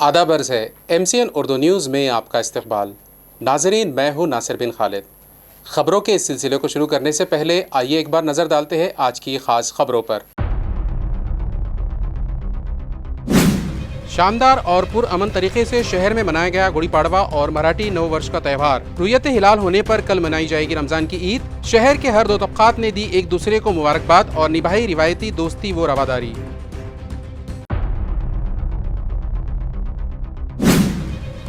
आदाब अर्ज़ है MCN उर्दू न्यूज़ में आपका इस्तकबाल। नाज़रीन, मैं हूँ नासिर बिन खालिद। ख़बरों के इस सिलसिले को शुरू करने से पहले आइए एक बार नज़र डालते हैं आज की ख़ास ख़बरों पर। शानदार और पुरअमन तरीके से शहर में मनाया गया गुड़ी पाड़वा और मराठी नव वर्ष का त्यौहार। रुयत हिलाल होने पर कल मनाई जाएगी रमज़ान की ईद। शहर के हर दो तबक़ात ने दी एक दूसरे को मुबारकबाद और निभाई रिवायती दोस्ती व रवादारी।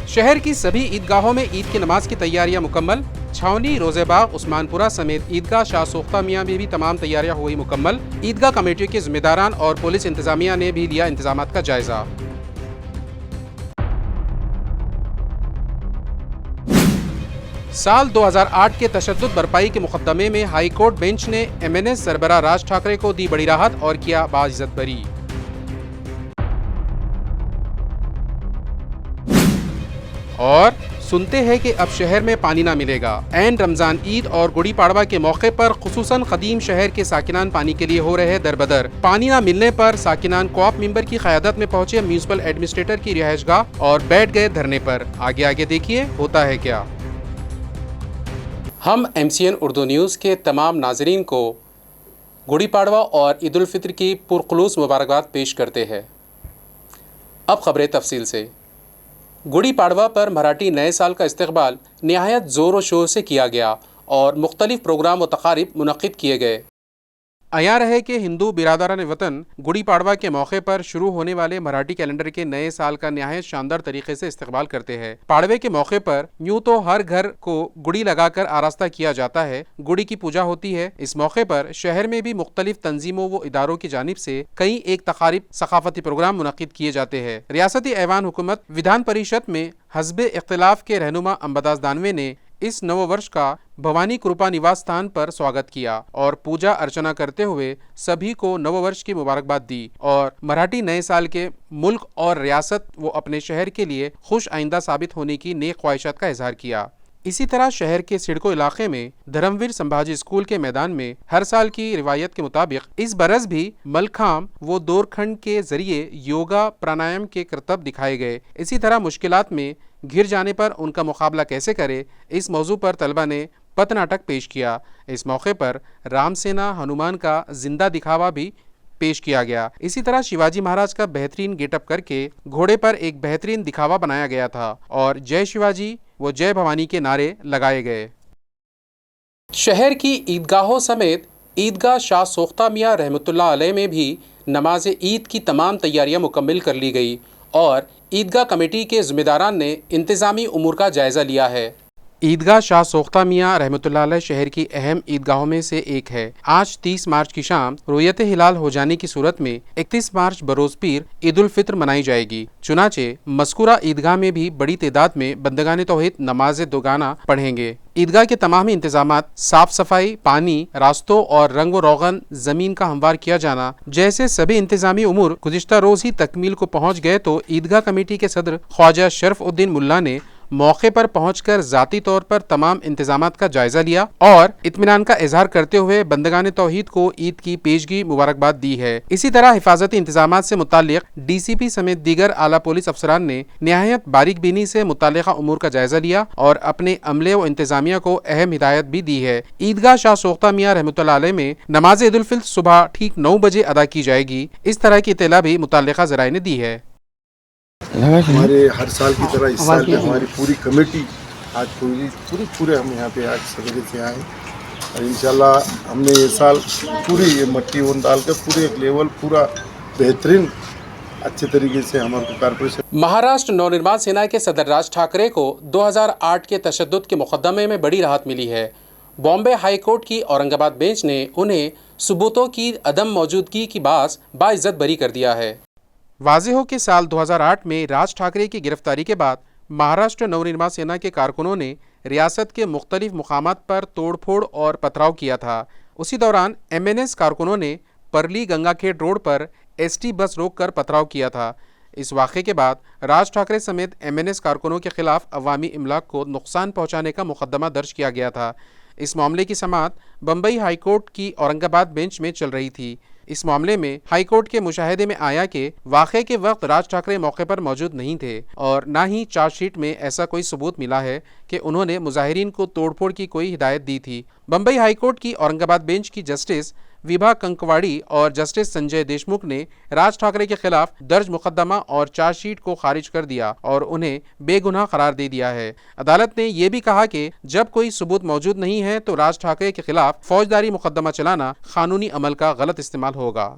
शहर की सभी ईदगाहों में ईद की नमाज की तैयारियां मुकम्मल। छावनी, रोजेबाग, उस्मानपुरा समेत ईदगाह शाह सोख्ता मियां में भी तमाम तैयारियां हुई मुकम्मल। ईदगाह कमेटी के जिम्मेदारान और पुलिस इंतजामिया ने भी लिया इंतजामात का जायजा। साल 2008 के तशद्दुद बरपाई के मुकदमे में हाई कोर्ट बेंच ने MNS सरबराह राज ठाकरे को दी बड़ी राहत और किया बाइज्जत बरी। और सुनते हैं कि अब शहर में पानी ना मिलेगा। ऐन रमजान ईद और गुड़ी पाड़वा के मौके पर खुसूसन कदीम शहर के साकिनान पानी के लिए हो रहे दरबदर। पानी ना मिलने पर साकिनान कोऑप मेंबर की क़यादत में पहुंचे म्यूनिसिपल एडमिनिस्ट्रेटर की रिहाइशगाह और बैठ गए धरने पर। आगे आगे देखिए होता है क्या। हम MCN उर्दू न्यूज़ के तमाम नाजरीन को गुड़ी पाड़वा और ईद उल फित्र की पुरखुलूस मुबारकबाद पेश करते हैं। अब खबरें तफसील से। गुड़ी पाड़वा पर मराठी नए साल का इस्तकबाल निहायत ज़ोर व शोर से किया गया और मुख्तलिफ प्रोग्राम व तकारीब मुनक़िद किए गए। आया रहे कि हिंदू बिरादरान वतन गुड़ी पाड़वा के मौके पर शुरू होने वाले मराठी कैलेंडर के नए साल का निहायत शानदार तरीके से इस्तकबाल करते हैं। पाड़वे के मौके पर यूं तो हर घर को गुड़ी लगाकर आरास्ता किया जाता है, गुड़ी की पूजा होती है। इस मौके पर शहर में भी मुख्तलिफ तंजीमों व इदारों की जानिब से कई एक तकारीब सकाफती प्रोग्राम मुनक़िद किए जाते हैं। रियासती ऐवान हुकूमत विधान परिषद में हस्बे इख्तिलाफ के रहनुमा अंबदास दानवे ने इस नव वर्ष का भवानी कृपा निवास स्थान पर स्वागत किया और पूजा अर्चना करते हुए सभी को नव वर्ष की मुबारकबाद दी और मराठी नए साल के मुल्क और रियासत व अपने शहर के लिए खुश आइंदा साबित होने की नेक ख्वाहिशात का इजहार किया। इसी तरह शहर के सिडको इलाके में धर्मवीर संभाजी स्कूल के मैदान में हर साल की रिवायत के मुताबिक इस बरस भी मलखाम व दौरखंड के जरिए योगा प्राणायाम के करतब दिखाए गए। इसी तरह मुश्किलात में घिर जाने पर उनका मुकाबला कैसे करे, इस मौजू पर तलबा ने पथ नाटक पेश किया। इस मौके पर रामसेना हनुमान का जिंदा दिखावा भी पेश किया गया। इसी तरह शिवाजी महाराज का बेहतरीन गेटअप करके घोड़े पर एक बेहतरीन दिखावा बनाया गया था और जय शिवाजी व जय भवानी के नारे लगाए गए। शहर की ईदगाहों समेत ईदगाह शाह सोख्ता मियां रहमतुल्लाह अलैह में भी नमाज ईद की तमाम तैयारियां मुकम्मल कर ली गई और ईदगाह कमेटी के ज़िम्मेदारान ने इंतज़ामी उमूर का जायज़ा लिया है। ईदगाह शाह सोख्ता मियां रहमतुल्लाह अलैह शहर की अहम ईदगाहों में से एक है। आज 30 मार्च की शाम रुयत हिलाल हो जाने की सूरत में 31 मार्च बरोज़ पीर ईद उल फित्र मनाई जाएगी। चुनाचे मज़कूरा ईदगाह में भी बड़ी तादाद में बंदगान तौहीद नमाज दोगाना पढ़ेंगे। ईदगाह के तमाम इंतजामात साफ सफाई, पानी, रास्तों और रंग व रोगन जमीन का हमवार किया जाना जैसे सभी इंतजामी उमूर गुज़िश्ता रोज ही तकमील को पहुँच गए तो ईदगाह कमेटी के सदर ख्वाजा शरफ उद्दीन मुल्ला ने मौके पर पहुंचकर जाती तौर पर तमाम इंतजामात का जायजा लिया और इत्मीनान का इजहार करते हुए बंदगान तौहीद को ईद की पेशगी मुबारकबाद दी है। इसी तरह हिफाजती इंतजामात से मुताल्लिक DCP समेत दीगर आला पुलिस अफसरान ने निहायत बारीक बीनी से मुताल्लिका उमूर का जायजा लिया और अपने अमले व इंतजामिया को अहम हिदायत भी दी है। ईदगाह शाह सोख्ता मियां रहमतुल्लाह अलैह में नमाज ईद उल फित्र सुबह ठीक 9 बजे अदा की जाएगी। इस तरह की इत्तला भी मुताल्लिका ज़राए ने दी है। हमारे हर साल की तरह इस साल भी हमारी पूरी कमेटी आज पूरे हम यहाँ पे आज सवेरे से आए और इंशाल्लाह हमने ये साल पूरी ये मट्टी वन डाल कर पूरे एक लेवल पूरा बेहतरीन अच्छे तरीके से हमारे कारपोरेशन। महाराष्ट्र नवनिर्माण सेना के सदर राज ठाकरे को 2008 के तशद्दुद के मुकदमे में बड़ी राहत मिली है। बॉम्बे हाई कोर्ट की औरंगाबाद बेंच ने उन्हें सबूतों की अदम मौजूदगी की बाइज्जत बरी कर दिया है। वाज़ेह हो कि साल 2008 में राज ठाकरे की गिरफ्तारी के बाद महाराष्ट्र नवनिर्माण सेना के कारकुनों ने रियासत के मुख्तलिफ मुकामात पर तोड़फोड़ और पथराव किया था। उसी दौरान MNS कारकुनों ने परली गंगाखेड़ रोड पर ST बस रोककर पथराव किया था। इस वाक़े के बाद राज ठाकरे समेत MNS कारकुनों के खिलाफ अवामी इमलाक को नुकसान पहुँचाने का मुकदमा दर्ज किया गया था। इस मामले की समाअत बम्बई हाई कोर्ट की औरंगाबाद बेंच में चल रही थी। इस मामले में हाईकोर्ट के मुशाहिदे में आया कि वाक़े के वक्त राज ठाकरे मौके पर मौजूद नहीं थे और न ही चार्जशीट में ऐसा कोई सबूत मिला है कि उन्होंने मुजाहिरीन को तोड़फोड़ की कोई हिदायत दी थी। बम्बई हाईकोर्ट की औरंगाबाद बेंच की जस्टिस विभा कंकवाड़ी और जस्टिस संजय देशमुख ने राज ठाकरे के खिलाफ दर्ज मुकदमा और चार्जशीट को खारिज कर दिया और उन्हें बेगुनाह करार दे दिया है। अदालत ने यह भी कहा कि जब कोई सबूत मौजूद नहीं है तो राज ठाकरे के खिलाफ फौजदारी मुकदमा चलाना कानूनी अमल का गलत इस्तेमाल होगा।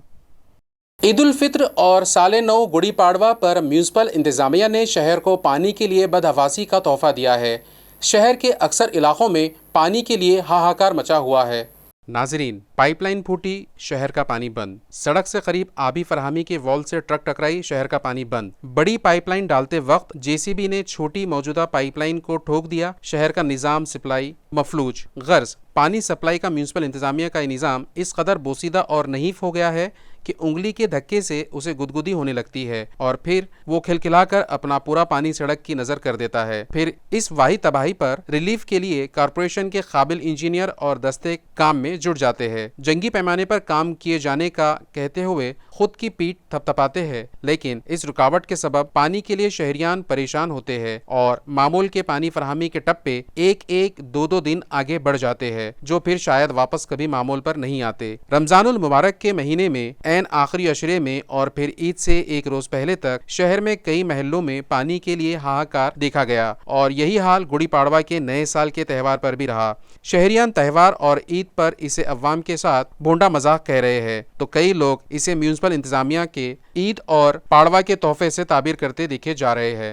ईद उल फित्र और साल नौ गुड़ी पाड़वा पर म्यूनिसिपल इंतजामिया ने शहर को पानी के लिए बदहवासी का तोहफा दिया है। शहर के अक्सर इलाकों में पानी के लिए हाहाकार मचा हुआ है। नाजरीन, पाइपलाइन फूटी, शहर का पानी बंद। सड़क से करीब आबी फरहमी के वॉल से ट्रक टकराई, शहर का पानी बंद। बड़ी पाइपलाइन डालते वक्त जेसीबी ने छोटी मौजूदा पाइपलाइन को ठोक दिया, शहर का निज़ाम सप्लाई मफलूज। गर्ज पानी सप्लाई का म्यूनिसिपल इंतजामिया का निज़ाम इस कदर बोसीदा और नहीफ हो गया है कि उंगली के धक्के से उसे गुदगुदी होने लगती है और फिर वो खिलखिलाकर अपना पूरा पानी सड़क की नजर कर देता है। फिर इस वाही तबाही पर रिलीफ के लिए कारपोरेशन के काबिल इंजीनियर और दस्ते काम में जुट जाते हैं। जंगी पैमाने पर काम किए जाने का कहते हुए खुद की पीठ थपथपाते हैं, लेकिन इस रुकावट के सबब पानी के लिए शहरियान परेशान होते हैं और मामूल के पानी फराहमी के टप्पे एक दो दिन आगे बढ़ जाते हैं, जो फिर शायद वापस कभी मामूल पर नहीं आते। रमजानुल मुबारक के महीने में ऐन आखिरी अशरे में और फिर ईद से एक रोज पहले तक शहर में कई महल्लों में पानी के लिए हाहाकार देखा गया और यही हाल गुड़ी पाड़वा के नए साल के त्यौहार पर भी रहा। शहरियान त्यौहार और ईद पर इसे अवाम के साथ भोंडा मजाक कह रहे हैं, तो कई लोग इसे म्यूनिसिपल इंतजामिया के ईद और पाड़वा के तोहफे से ताबीर करते दिखे जा रहे हैं।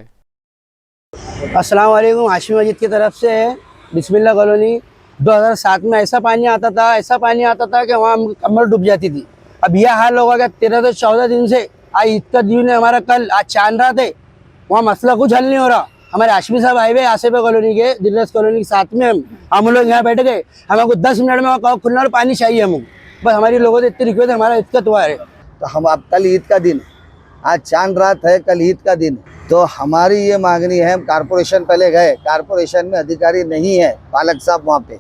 अस्सलाम वालेकुम, हाशिम मजीद की तरफ से है। बिस्मिल्लाह कॉलोनी 2007 में ऐसा पानी आता था कि वहाँ कमर डूब जाती थी। अब यह हाल होगा कि 13 से 14 दिन से आज ईद का दिन है हमारा, कल आज चांद रात है, वहाँ मसला कुछ हल नहीं हो रहा। हमारे हाशमी साहब आए हुए आसिफ कॉलोनी के दिलरस कॉलोनी के साथ में हम लोग यहाँ बैठ गए। हमको 10 मिनट में वहाँ खुलना और पानी चाहिए हमको, बस हमारी लोगों से इतनी रिक्वेस्ट है, हमारा दिक्कत हुआ है। तो हम अब कल ईद का दिन, आज चांद रात है, कल ईद का दिन, तो हमारी ये मांगनी है। हम कारपोरेशन पहले गए, कारपोरेशन में अधिकारी नहीं है, पालक साहब वहाँ पे,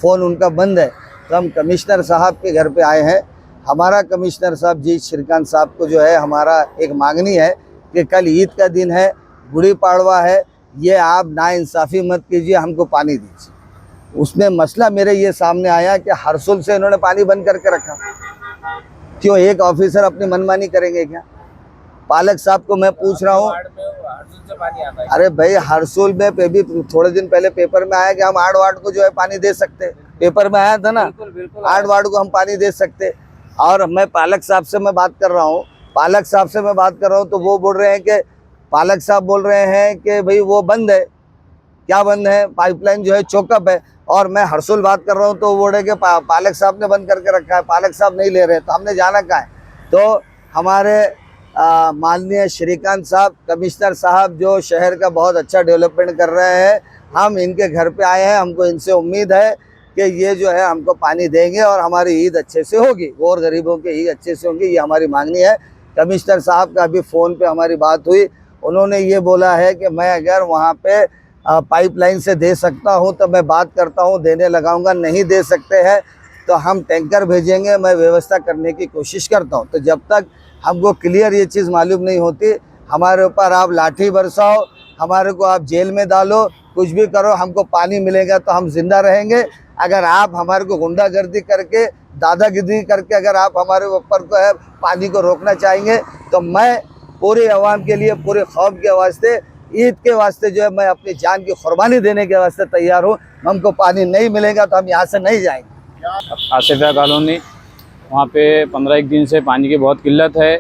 फ़ोन उनका बंद है। तो हम कमिश्नर साहब के घर पे आए हैं। हमारा कमिश्नर साहब जी श्रीकांत साहब को जो है हमारा एक मांगनी है कि कल ईद का दिन है, गुड़ी पाड़वा है, ये आप नाइंसाफ़ी मत कीजिए, हमको पानी दीजिए। उसमें मसला मेरे ये सामने आया कि हरसुल से इन्होंने पानी बंद करके रखा। क्यों एक ऑफिसर अपनी मनमानी करेंगे क्या? पालक साहब को मैं पूछ रहा हूँ, अरे भाई हरसुल में पे भी थोड़े दिन पहले पेपर में आया कि हम 8 वार्ड को जो है पानी दे सकते, पेपर में आया था ना, 8 वार्ड को हम पानी दे सकते। और मैं पालक साहब से मैं बात कर रहा हूँ, तो वो बोल रहे हैं कि पालक साहब बोल रहे हैं कि भाई वो बंद है। क्या बंद है? पाइपलाइन जो है चौकअप है। और मैं हरसुल बात कर रहा हूँ तो बोल रहे कि पालक साहब ने बंद करके रखा है, पालक साहब नहीं ले रहे, तो हमने जाना कहाँ है? तो हमारे माननीय श्रीकांत साहब कमिश्नर साहब जो शहर का बहुत अच्छा डेवलपमेंट कर रहे हैं, हम इनके घर पे आए हैं। हमको इनसे उम्मीद है कि ये जो है हमको पानी देंगे और हमारी ईद अच्छे से होगी, और गरीबों की ईद अच्छे से होगी, ये हमारी मांगनी है। कमिश्नर साहब का अभी फ़ोन पे हमारी बात हुई, उन्होंने ये बोला है कि मैं अगर वहाँ पे पाइपलाइन से दे सकता हूँ तो मैं बात करता हूँ, देने लगाऊंगा, नहीं दे सकते हैं तो हम टैंकर भेजेंगे, मैं व्यवस्था करने की कोशिश करता हूँ। तो जब तक हमको क्लियर ये चीज़ मालूम नहीं होती, हमारे ऊपर आप लाठी बरसाओ, हमारे को आप जेल में डालो, कुछ भी करो, हमको पानी मिलेगा तो हम जिंदा रहेंगे। अगर आप हमारे को गुंडागर्दी करके, दादागिरी करके अगर आप हमारे ऊपर को है पानी को रोकना चाहेंगे, तो मैं पूरे अवाम के लिए, पूरे कौम के वास्ते, ईद के वास्ते जो है मैं अपनी जान की कुर्बानी देने के वास्ते तैयार हूँ। हमको पानी नहीं मिलेगा तो हम यहाँ से नहीं जाएंगे। आसिफिया कॉलोनी, वहाँ पे 15-1 दिन से पानी की बहुत किल्लत है।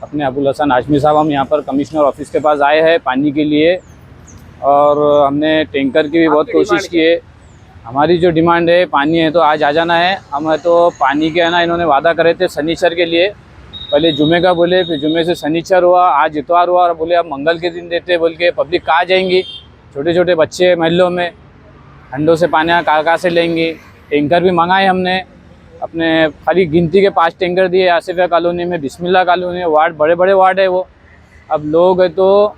अपने अबुल हसन हाशमी साहब हम यहाँ पर कमिश्नर ऑफिस के पास आए हैं पानी के लिए, और हमने टैंकर की भी बहुत कोशिश की है। हमारी जो डिमांड है, पानी है तो आज आ जाना है। हमें तो पानी के है ना, इन्होंने वादा करे थे शनिचर के लिए, पहले जुमे का बोले, फिर जुमे से शनिचर हुआ, आज इतवार हुआ, और बोले अब मंगल के दिन देते, बोल के पब्लिक कहाँ जाएंगी? छोटे छोटे बच्चे महल्लों में ठंडों से पानी कहाँ से लेंगे? टैंकर भी मंगाए हमने, अपने खाली गिनती के 5 टैंकर दिए आसिफिया कॉलोनी में, बिस्मिल्लाह कॉलोनी में, वार्ड बड़े बड़े वार्ड है वो। अब लोग है तो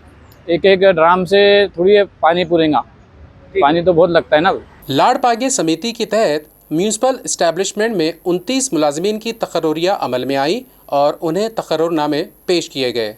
एक ड्राम से थोड़ी पानी पूरेगा, पानी तो बहुत लगता है ना। लाड़ पागे समिति के तहत म्यूनसिपल इस्टेब्लिशमेंट में 29 मुलाजमीन की तकर्रुरियाँ अमल में आई और उन्हें तकर्रुरनामे पेश किए गए।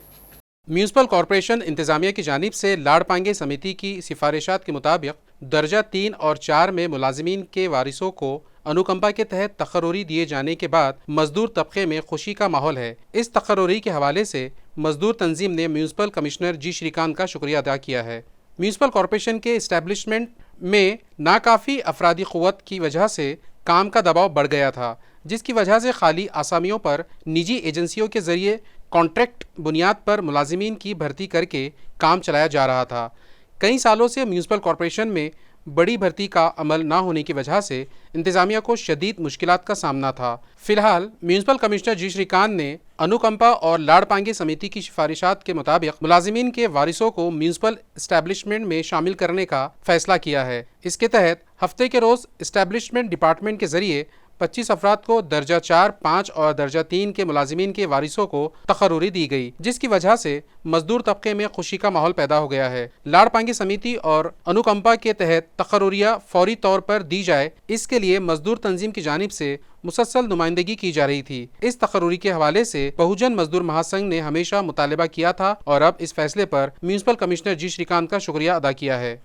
म्यूनसिपल कॉरपोरेशन इंतज़ामिया की जानिब से लाड़पांगे समिति की सिफारिशात के मुताबिक दर्जा 3 और 4 में मुलाजमीन के वारिसों को अनुकंपा के तहत तकर्रुरी दिए जाने के बाद मजदूर तबके में खुशी का माहौल है। इस तकर्रुरी के हवाले से मजदूर तंजीम ने म्यूनसिपल कमिश्नर जी श्रीकांत का शुक्रिया अदा किया है। म्यूनसिपल कॉरपोरेशन के इस्टेब्लिशमेंट में नाकाफ़ी अफरादी क़ुव्वत की वजह से काम का दबाव बढ़ गया था, जिसकी वजह से खाली आसामियों पर निजी एजेंसियों के ज़रिए कॉन्ट्रैक्ट बुनियाद पर मुलाजिमीन की भर्ती करके काम चलाया जा रहा था। कई सालों से म्यूनसिपल कॉरपोरेशन में बड़ी भर्ती का अमल ना होने की वजह से इंतज़ामिया को शदीद मुश्किलात का सामना था। फ़िलहाल म्यूनसिपल कमिश्नर जी श्रीकांत ने अनुकंपा और लाड़पांगे समिति की सिफारिशात के मुताबिक मुलाजिमीन के वारिसों को म्यूनसिपल इस्टेब्लिशमेंट में शामिल करने का फ़ैसला किया है। इसके तहत हफ्ते के रोज़ इस्टेब्लिशमेंट डिपार्टमेंट के ज़रिए 25 अफराद को दर्जा 4, 5 और दर्जा 3 के मुलाजिमीन के वारिसों को तकर्रुरी दी गई, जिसकी वजह से मजदूर तबके में खुशी का माहौल पैदा हो गया है। लाड़पांगी समिति और अनुकंपा के तहत तकर्रुरियाँ फौरी तौर पर दी जाए, इसके लिए मजदूर तंजीम की जानिब से मुसलसल नुमाइंदगी की जा रही थी। इस तकर्रुरी के हवाले से बहुजन मजदूर महासंघ ने हमेशा मुतालबा किया था और अब इस फैसले पर म्यूनसिपल कमिश्नर जी श्रीकांत का शुक्रिया अदा किया है।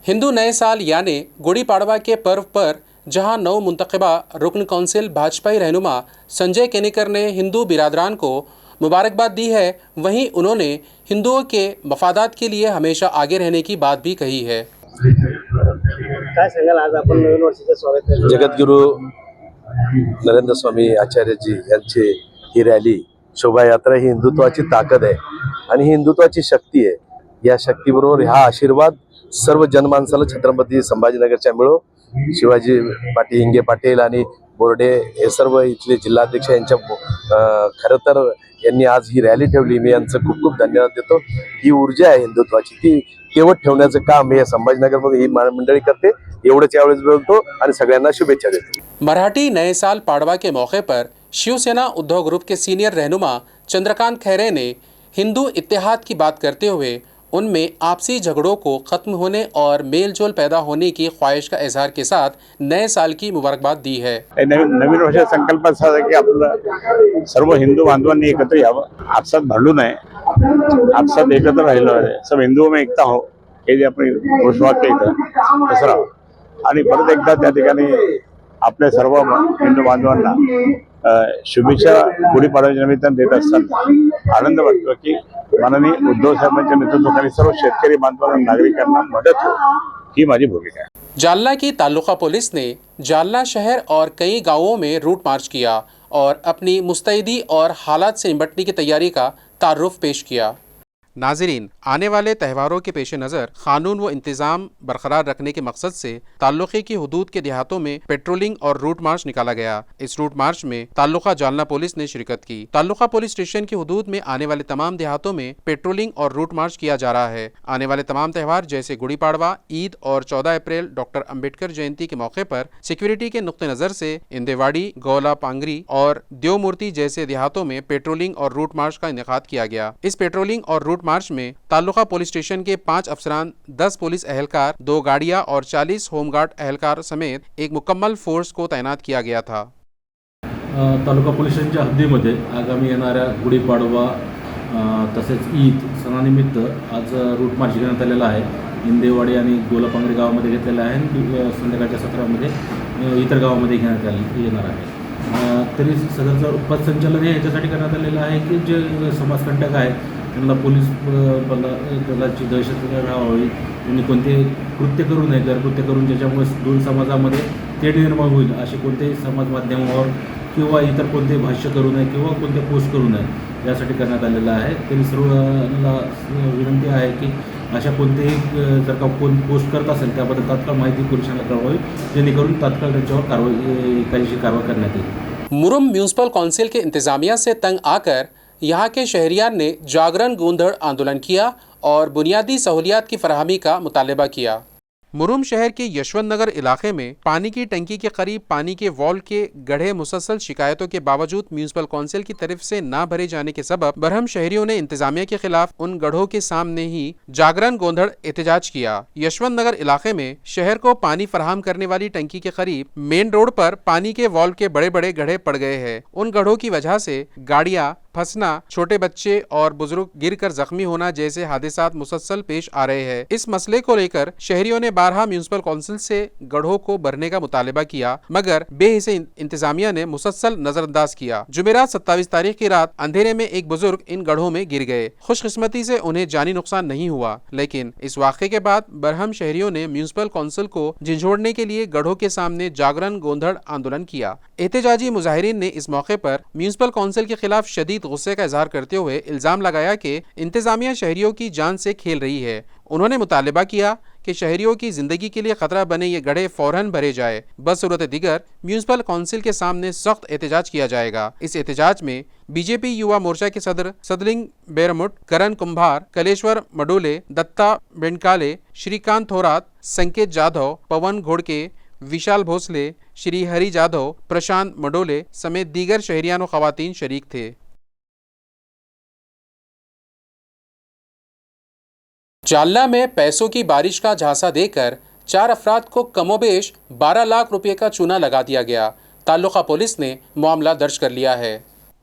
हिंदू नए साल यानी गुड़ी पाड़वा के पर्व पर जहां नौ मुंतखबा रुकन कौंसिल भाजपाई रहनुमा संजय केनेकर ने हिंदू बिरादरान को मुबारकबाद दी है, वहीं उन्होंने हिंदुओं के मफादात के लिए हमेशा आगे रहने की बात भी कही है। काय सांगाल आज आपण नवीन वर्षाच्या स्वागत जगद्गुरु नरेंद्र स्वामी आचार्यजी यांची ही रॅली शोभायात्रा ही हिंदुत्वाची ताकद आहे आणि ही हिंदुत्वाची शक्ती आहे। या शक्तीबरोबर हा आशीर्वाद सर्व जनमानसाला छत्रपती संभाजीनगरच्या मिळो। शिवाजी पाटील, हिंगे पाटील आणि बोर्डे हे सर्व इथले जिल्हाध्यक्ष यांच्या खरं तर यांनी आज ही रॅली ठेवली, मी यांचं खूप खूप धन्यवाद देतो। ही ऊर्जा आहे हिंदुत्वाची, ती तेवढ ठेवण्याचं काम हे संभाजीनगरमध्ये ही मंडळी करते। एवढंच यावेळेस बोलतो आणि सगळ्यांना शुभेच्छा देतो। मराठी नए साल पाड़वा के मौके पर शिवसेना उद्धव ग्रुप के सीनियर रहनुमा चंद्रकांत खैरे ने हिंदू इत्तेहाद की बात करते हुए उनमें आपसी झगड़ों को ख़त्म होने और मेल जोल पैदा होने की ख्वाहिश का इजहार के साथ नए साल की मुबारकबाद दी है। नवीन वर्षाचा संकल्प असा आहे की आपलं सर्व हिंदू बांधवांनी एकत्र यावं, आपसात भांडू नये, आपसात एकत्र राहिलं आहे, सब हिंदुओं में एकता हो, हे जे आपण घोषवाक्य इथं तसं राहावं। आणि परत एकदा त्या ठिकाणी आपल्या सर्व हिंदू बांधवांना शुभेच्छा गुढीपाडव्याच्या निमित्तानं देत असताना आनंद वाटतो की माननीय उद्धव साहेबांच्या नेतृत्वाखाली सर्व शेतकरी बांधवांना, नागरिकांना मदत हो, ही माझी भूमिका है। जालना की तालुका पुलिस ने जालना शहर और कई गांवों में रूट मार्च किया और अपनी मुस्तैदी और हालात से निपटने की तैयारी का तारुफ पेश किया। नाज़रीन, आने वाले त्यौहारों के पेश नज़र कानून व इंतज़ाम बरकरार रखने के मकसद से ताल्लुक़े की हदूद के देहातों में पेट्रोलिंग और रूट मार्च निकाला गया। इस रूट मार्च में ताल्लुक़ा जालना पुलिस ने शिरकत की। ताल्लुक़ा पुलिस स्टेशन की हदूद में आने वाले तमाम देहातों में पेट्रोलिंग और रूट मार्च किया जा रहा है। आने वाले तमाम त्यौहार जैसे गुड़ी पाड़वा, ईद और 14 अप्रैल डॉक्टर अम्बेडकर जयंती के मौके पर सिक्योरिटी के नुक्ते नज़र से इंदेवाड़ी, गौला पांगरी और देवमूर्ति जैसे देहातों में पेट्रोलिंग और रूट मार्च का इनेकाद किया गया। इस पेट्रोलिंग और रूट मार्च में ताल्लुका पुलिस स्टेशन के 5 अफसरान, 10 पुलिस एहलकार, 2 गाड़ियां और 40 होमगार्ड एहलकार समेत एक मुकम्मल फोर्स को तैनात किया गया था। तालुका पोलीस स्टेशनच्या हद्दीमध्ये आगामी येणाऱ्या गुढीपाडवा तसेच ईद सणानिमित्त आज रूट मार्च घेण्यात आलेला आहे। इंदेवाडी आणि गोलापांगरी गावामध्ये घेतलेला आहे आणि संध्याकाळच्या सत्रामध्ये इतर गावामध्ये घेण्यात येणार आहे। तरी सदरचं पथसंचलन हे याच्यासाठी करण्यात आलेलं आहे की जे समाजकंटक आहेत त्यांना पोलीस दलाची दहशत राहावी, त्यांनी कोणते कृत्य करू नये, गैरकृत्य करून ज्याच्यामुळे दोन समाजामध्ये तेढ निर्माण होईल असे कोणतेही समाज माध्यमावर किंवा इतर कोणते भाष्य करू नये किंवा कोणते पोस्ट करू नये, यासाठी करण्यात आलेलं आहे। तरी सर्वांना विनंती आहे की अशा कोणतेही जर का कोण पोस्ट करत असेल त्याबद्दल तात्काळ माहिती पोलिसांना कळवावी, जेणेकरून तात्काळ त्यांच्यावर कायदेशीर कारवाई करण्यात येईल। मुरुम म्यूनसिपल काउंसिल के इंतज़ामिया से तंग आकर यहाँ के शहरियान ने जागरण गोंधड़ आंदोलन किया और बुनियादी सहूलियात की फराहमी का मुतालबा किया। मुरुम शहर के यशवंत नगर इलाके में पानी की टंकी के करीब पानी के वॉल्व के गड्ढे मुसलसल शिकायतों के बावजूद म्यूनिसिपल काउंसिल की तरफ से न भरे जाने के सबब बरहम शहरियों ने इंतजामिया के खिलाफ उन गड्ढों के सामने ही जागरण गोंधड़ एहतजाज किया। यशवंत नगर इलाके में शहर को पानी फराहम करने वाली टंकी के करीब मेन रोड पर पानी के वॉल्व के बड़े बड़े गड्ढे पड़ गए हैं। उन गड्ढों की वजह से गाड़ियां फंसना, छोटे बच्चे और बुजुर्ग गिरकर जख्मी होना जैसे हादसात मुसलसल पेश आ रहे हैं। इस मसले को लेकर शहरियों ने बारहा म्यूनिसिपल काउंसिल से गड्ढों को भरने का मुतालिबा किया, मगर बेहिसे इंतजामिया ने मुसलसल नजरअंदाज किया। जुमेरात 27 तारीख की रात अंधेरे में एक बुजुर्ग इन गड्ढों में गिर गए। खुशकिस्मती से उन्हें जानी नुकसान नहीं हुआ, लेकिन इस वाक़े के बाद बरहम शहरियों ने म्यूनिसिपल काउंसिल को झिझोड़ने के लिए गड्ढों के सामने जागरण गोंधड़ आंदोलन किया। एहतजाजी मुजाहिरीन ने इस मौके पर म्यूनिसिपल काउंसिल के खिलाफ शदीद गुस्से का इजहार करते हुए इल्जाम लगाया कि इंतजामिया शहरियों की जान से खेल रही है। उन्होंने मुतालिबा किया कि शहरियों की जिंदगी के लिए खतरा बने ये गड्ढे फौरन भरे जाए। बसूरत दिगर म्यूनिसिपल काउंसिल के सामने सख्त एहतजाज किया जाएगा। इस एहतजाज में बीजेपी युवा मोर्चा के सदर सदलिंग बेरमुट, करण कुंभार, कलेश्वर मडोले, दत्ता बेंडकाले, श्रीकांत थोरात, संकेत जाधव, पवन घोड़के, विशाल भोसले, श्री हरि जाधव, प्रशांत मडोले समेत दीगर शहरियान व खवातीन शरीक थे। जालना में पैसों की बारिश का झांसा देकर 4 अफराद को कमोबेश 12 लाख रुपए का चूना लगा दिया गया। ताल्लुका पुलिस ने मामला दर्ज कर लिया है।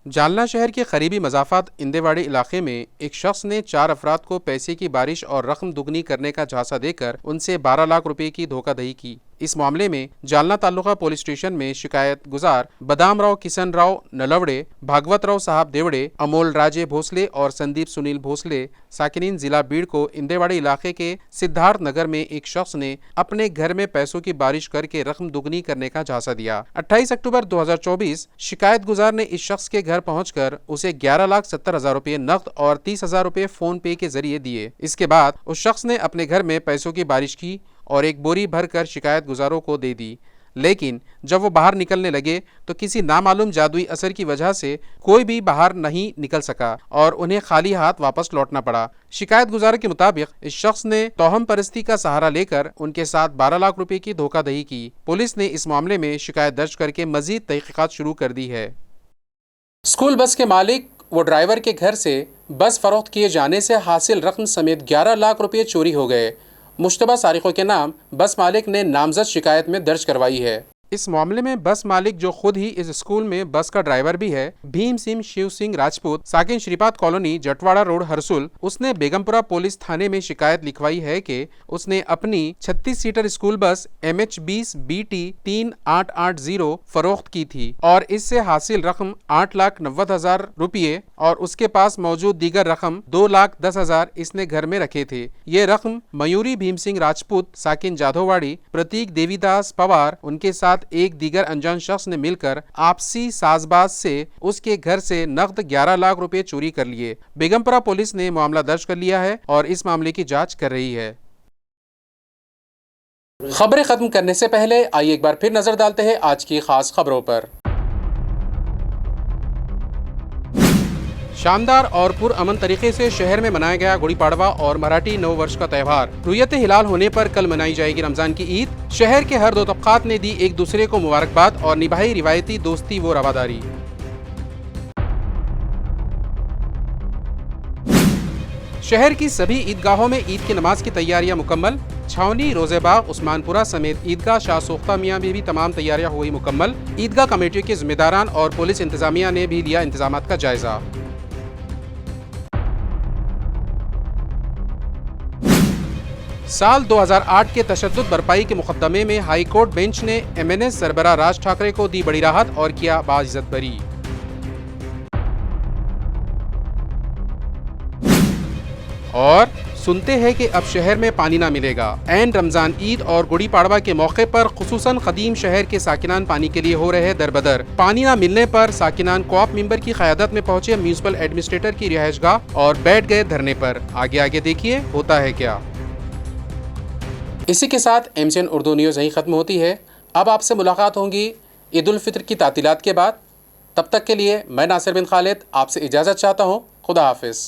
जालना शहर के करीबी मज़ाफ़ात इंदेवाड़ी इलाके में एक शख्स ने 4 अफराद को पैसे की बारिश और रकम दुगनी करने का झांसा देकर उनसे 12 लाख रुपए की धोखाधड़ी की। इस मामले में जालना तालुका पुलिस स्टेशन में शिकायत गुजार बदाम राव किशन राव नलवड़े, भागवत राव साहब देवड़े, अमोल राजे भोसले और संदीप सुनील भोसले साकिनीन जिला बीड़ को इंदेवाड़ी इलाके के सिद्धार्थ नगर में एक शख्स ने अपने घर में पैसों की बारिश करके रकम दुगनी करने का झांसा दिया। 28 अक्टूबर 2024 शिकायत गुजार ने इस शख्स के घर पहुंचकर उसे 11,70,000 रुपये नकद और 30,000 रुपये फोन पे के जरिए दिए। इसके बाद उस शख्स ने अपने घर में पैसों की बारिश की और एक बोरी भर कर शिकायत गुजारों को दे दी, लेकिन जब वो बाहर निकलने लगे तो किसी नामालूम जादुई असर की वजह से कोई भी बाहर नहीं निकल सका और उन्हें खाली हाथ वापस लौटना पड़ा। शिकायत गुजार के मुताबिक इस शख्स ने तोहम परस्ती का सहारा लेकर उनके साथ 12 लाख रुपए की धोखाधड़ी की। पुलिस ने इस मामले में शिकायत दर्ज करके मजीद तहकीकात शुरू कर दी है। स्कूल बस के मालिक व ड्राइवर के घर से बस फरोख्त किए जाने से हासिल रकम समेत 11 लाख रुपये चोरी हो गए। मुश्तबा सारिकों के नाम बस मालिक ने नामजद शिकायत में दर्ज करवाई है। इस मामले में बस मालिक, जो खुद ही इस स्कूल में बस का ड्राइवर भी है, भीम सिंह शिव सिंह राजपूत, साकिन श्रीपाद कॉलोनी, जटवाड़ा रोड, हरसुल, उसने बेगमपुरा पुलिस थाने में शिकायत लिखवाई है कि उसने अपनी 36 seater school bus MH20 BT 3880 फरोख्त की थी और इससे हासिल रकम 8,90,000 रुपये और उसके पास मौजूद दीगर रकम 2,10,000 इसने घर में रखे थे। ये रकम मयूरी भीम सिंह राजपूत, साकिन जाधववाड़ी, प्रतीक देवीदास पवार, उनके साथ एक दीगर अनजान शख्स ने मिलकर आपसी साजबाज से उसके घर से नकद 11 लाख रुपए चोरी कर लिए। बेगमपुरा पुलिस ने मामला दर्ज कर लिया है और इस मामले की जांच कर रही है। खबरें खत्म करने से पहले आइए एक बार फिर नजर डालते हैं आज की खास खबरों पर। शानदार और पुरअमन तरीके से शहर में मनाया गया गुड़ी पाड़वा और मराठी नव वर्ष का त्यौहार। रुयत हिलाल होने पर कल मनाई जाएगी रमजान की ईद। शहर के हर 2 तबकात ने दी एक दूसरे को मुबारकबाद और निभाई रिवायती दोस्ती व रवादारी। शहर की सभी ईदगाहों में ईद की नमाज की तैयारियां मुकम्मल। छावनी, रोजेबाग, उस्मानपुरा समेत ईदगाह शाह सोख्ता मियां में भी तमाम तैयारियां हुई मुकम्मल। ईदगाह कमेटियों के जिम्मेदारान और पुलिस इंतजामिया ने भी लिया इंतजामात का जायजा। साल 2008 के तशद्दुद बरपाई के मुकदमे में हाई कोर्ट बेंच ने MNS सरबराह राज ठाकरे को दी बड़ी राहत और किया बाइज्जत बरी। और सुनते हैं कि अब शहर में पानी ना मिलेगा। ऐन रमजान ईद और गुड़ी पाड़वा के मौके पर खुसूसन कदीम शहर के साकिनान पानी के लिए हो रहे दरबदर। पानी ना मिलने पर साकिनान कोऑप मेंबर की क़यादत में पहुंचे म्यूनिसिपल एडमिनिस्ट्रेटर की रिहाइशगाह और बैठ गए धरने पर। आगे देखिए होता है क्या। इसी के साथ MCN उर्दू न्यूज़ यहीं ख़त्म होती है। अब आपसे मुलाकात होंगी ईद उल फित्र की तातीलात के बाद। तब तक के लिए मैं नासिर बिन खालिद आपसे इजाज़त चाहता हूँ। खुदा हाफिज़।